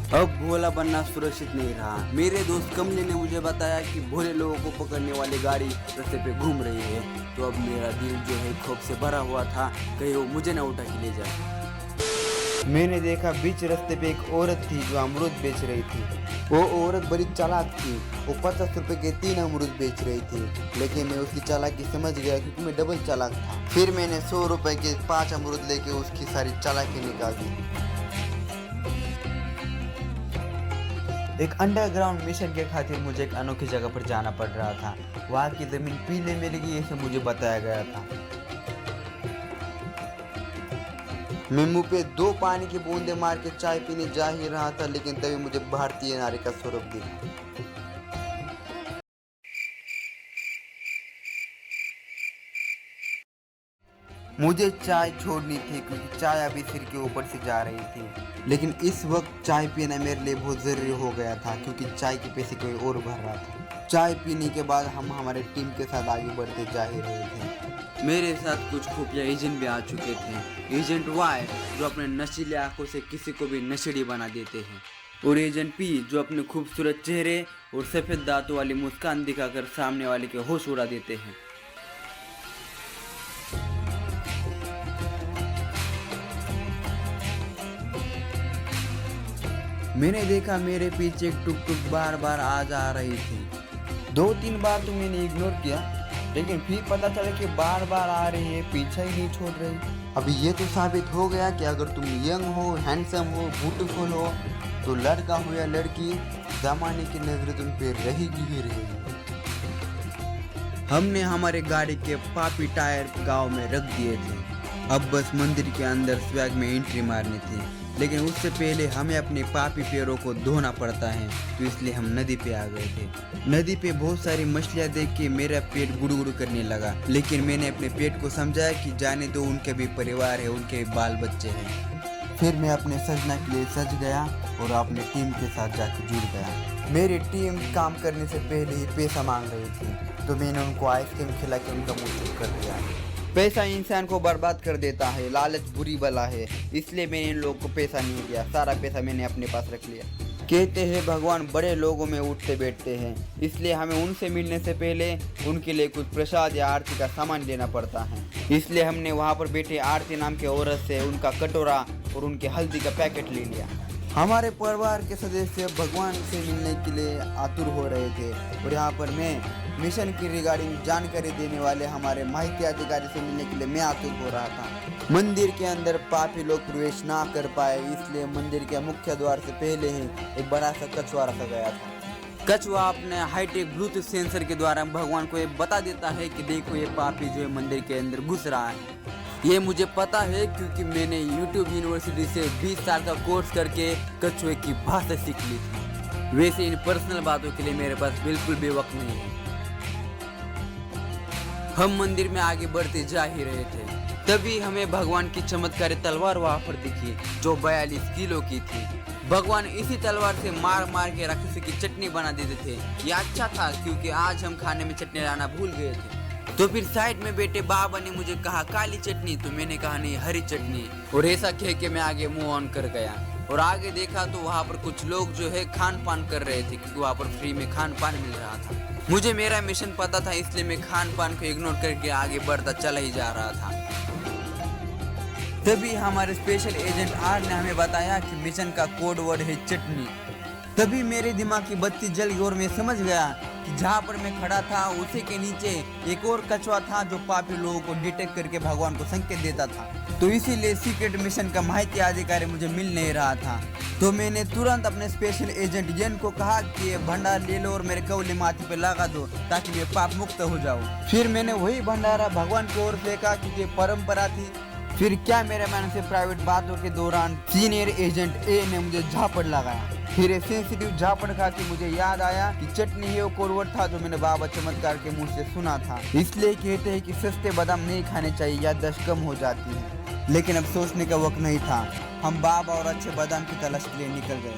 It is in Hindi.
अब भोला बनना सुरक्षित नहीं रहा। मेरे दोस्त कमले ने मुझे बताया कि भोले लोगों को पकड़ने वाली गाड़ी रास्ते पे घूम रही है। तो अब मेरा दिल जो है खौफ से भरा हुआ था, कहीं वो मुझे ना उठा के ले जाए। मैंने देखा बीच रास्ते पे एक औरत थी जो अमरूद बेच रही थी। वो औरत बड़ी चालाक थी। वो 50 रुपए के 3 अमरूद बेच रही थी, लेकिन मैं उसकी चालाकी समझ गया क्योंकि मैं डबल चालाक था। फिर मैंने 100 रुपए के 5 अमरूद लेके उसकी सारी चालाकी निकाल दी। एक अंडरग्राउंड मिशन के खातिर मुझे एक अनोखी जगह पर जाना पड़ रहा था। वहाँ की जमीन पीले मिलेगी ऐसे मुझे बताया गया था। मैं मुंह पे 2 पानी की बूंदे मार के चाय पीने जा ही रहा था, लेकिन तभी मुझे भारतीय नारी का स्वरूप दिखा। मुझे चाय छोड़नी थी क्योंकि चाय अभी सिर के ऊपर से जा रही थी, लेकिन इस वक्त चाय पीना मेरे लिए बहुत ज़रूरी हो गया था क्योंकि चाय के पैसे कोई और भर रहा था। चाय पीने के बाद हम हमारे टीम के साथ आगे बढ़ते जा ही रहे थे। मेरे साथ कुछ खुफिया एजेंट भी आ चुके थे। एजेंट वाई जो अपने नशीले आंखों से किसी को भी नशेड़ी बना देते हैं, और एजेंट पी जो अपने खूबसूरत चेहरे और सफ़ेद दांतों वाली मुस्कान दिखाकर सामने वाले के होश उड़ा देते हैं। मैंने देखा मेरे पीछे एक टुक टुक बार बार आ जा रही थी। 2-3 बार तो मैंने इग्नोर किया, लेकिन फिर पता चला कि बार बार आ रही है, पीछा ही नहीं छोड़ रही। अभी ये तो साबित हो गया कि अगर तुम यंग हो, हैंडसम हो, ब्यूटीफुल हो, तो लड़का हो या लड़की, जमाने की नजर तुम पे रहेगी ही रहेगी। हमने हमारे गाड़ी के पापी टायर गांव में रख दिए थे। अब बस मंदिर के अंदर स्वैग में एंट्री मारनी थी, लेकिन उससे पहले हमें अपने पापी पैरों को धोना पड़ता है, तो इसलिए हम नदी पे आ गए थे। नदी पे बहुत सारी मछलियाँ देख के मेरा पेट गुड़गुड़ करने लगा, लेकिन मैंने अपने पेट को समझाया कि जाने दो, उनके भी परिवार है, उनके बाल बच्चे हैं। फिर मैं अपने सजना के लिए सज गया और अपनी टीम के साथ जाकर जुड़ गया। मेरी टीम काम करने से पहले ही पैसा मांग रही थी, तो मैंने उनको आइसक्रीम खिला के उनका मुंह चुप कर दिया। पैसा इंसान को बर्बाद कर देता है, लालच बुरी बला है, इसलिए मैंने इन लोगों को पैसा नहीं दिया। सारा पैसा मैंने अपने पास रख लिया। कहते हैं भगवान बड़े लोगों में उठते बैठते हैं, इसलिए हमें उनसे मिलने से पहले उनके लिए कुछ प्रसाद या आरती का सामान लेना पड़ता है। इसलिए हमने वहाँ पर बैठे आरती नाम के औरत से उनका कटोरा और उनके हल्दी का पैकेट ले लिया। हमारे परिवार के सदस्य भगवान से मिलने के लिए आतुर हो रहे थे, और यहाँ पर मैं मिशन की रिगार्डिंग जानकारी देने वाले हमारे माहिती अधिकारी से मिलने के लिए मैं आतुर हो रहा था। मंदिर के अंदर पापी लोग प्रवेश ना कर पाए, इसलिए मंदिर के मुख्य द्वार से पहले ही एक बड़ा सा कछुआ रखा गया था। कछुआ अपने हाईटेक ब्लूटूथ सेंसर के द्वारा भगवान को ये बता देता है कि देखो ये पापी जो है मंदिर के अंदर घुस रहा है। ये मुझे पता है क्योंकि मैंने यूट्यूब यूनिवर्सिटी से 20 साल का कोर्स करके कछुए की भाषा सीख ली थी। वैसे इन पर्सनल बातों के लिए मेरे पास बिल्कुल भी वक्त नहीं है। हम मंदिर में आगे बढ़ते जा ही रहे थे, तभी हमें भगवान की चमत्कारी तलवार वहाँ पर दिखी जो 42 किलो की थी। भगवान इसी तलवार से मार मार के राक्षसों की चटनी बना देते थे। ये अच्छा था क्योंकि आज हम खाने में चटनी लाना भूल गए थे। तो फिर साइड में बैठे बाबा ने मुझे कहा काली चटनी, तो मैंने कहा नहीं हरी चटनी, और ऐसा कह के मैं आगे मूव ऑन कर गया। और आगे देखा तो वहाँ पर कुछ लोग जो है खान पान कर रहे थे, क्योंकि वहाँ पर फ्री में खान पान मिल रहा था। मुझे मेरा मिशन पता था, इसलिए मैं खान पान को इग्नोर करके आगे बढ़ता चला ही जा रहा था। तभी हमारे स्पेशल एजेंट आर ने हमें बताया कि मिशन का कोड वर्ड है चटनी। तभी मेरे दिमाग की बत्ती जल गई और मैं समझ गया कि जहाँ पर मैं खड़ा था उसी के नीचे एक और कछुआ था जो पापी लोगों को डिटेक्ट करके भगवान को संकेत देता था। तो इसीलिए सीक्रेट मिशन का माहिती अधिकारी मुझे मिल नहीं रहा था। तो मैंने तुरंत अपने स्पेशल एजेंट येन को कहा कि ये भंडार ले लो और मेरे कौले माथे पे लगा दो ताकि मैं पाप मुक्त हो जाऊं। फिर मैंने वही भंडारा भगवान की ओर फेंका क्योंकि परंपरा थी। फिर क्या मेरे मन से प्राइवेट बातों के दौरान सीनियर एजेंट ए ने मुझे झापड़ लगाया। फिर सेंसिटिव झापड़ खा के मुझे याद आया कि चटनी ही वो कोडवर्ड था जो मैंने बाबा चमत्कार के मुंह से सुना था। इसलिए कहते हैं कि सस्ते बादाम नहीं खाने चाहिए, याददाश्त कम हो जाती है। लेकिन अब सोचने का वक्त नहीं था, हम बाबा और अच्छे बादाम की तलाश के लिए निकल गए।